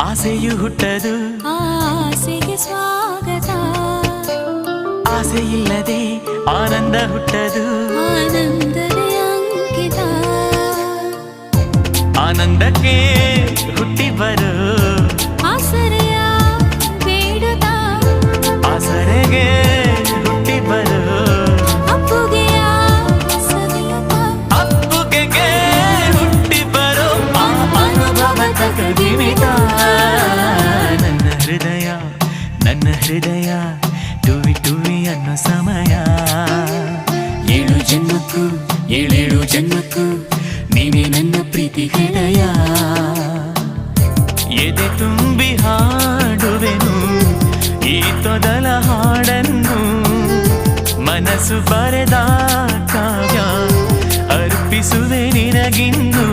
ಆಸೆಯು ಹುಟ್ಟದು ಆಸೆಗೆ ಸ್ವಾಗತ ಆಸೆ ಇಲ್ಲದೆ ಆನಂದ ಹುಟ್ಟದು ಆನಂದವೇ ಅಂಕಿತ ಆನಂದಕ್ಕೆ ಹುಟ್ಟಿ ಬರು ಆಸರೆಯ ಬೇಡುತ್ತ ಆಸರೆಗೆ ಹುಟ್ಟಿ ಬರು ಅಪ್ಪುಗೆಯ ಸವಿಯುತ್ತ ಅಪ್ಪುಗೆಗೆ ಹುಟ್ಟಿ ಬರು ಅನುಭವದ ಕದಿಮಿತ ನನ್ನ ಹೃದಯ ಟುವಿ ಟುವಿ ಅನ್ನೋ ಸಮಯ ಏಳೇಳು ಜನ್ಮಕ್ಕೂ ನೀವೇ ನನ್ನ ಪ್ರೀತಿ ಹೃದಯ ಎದೆ ತುಂಬಿ ಹಾಡುವೆನು ಈ ತೊದಲ ಹಾಡನ್ನು ಮನಸ್ಸು ಬರೆದ ಕಾವ್ಯ ಅರ್ಪಿಸುವೆ ನಿನಗಿನ್ನು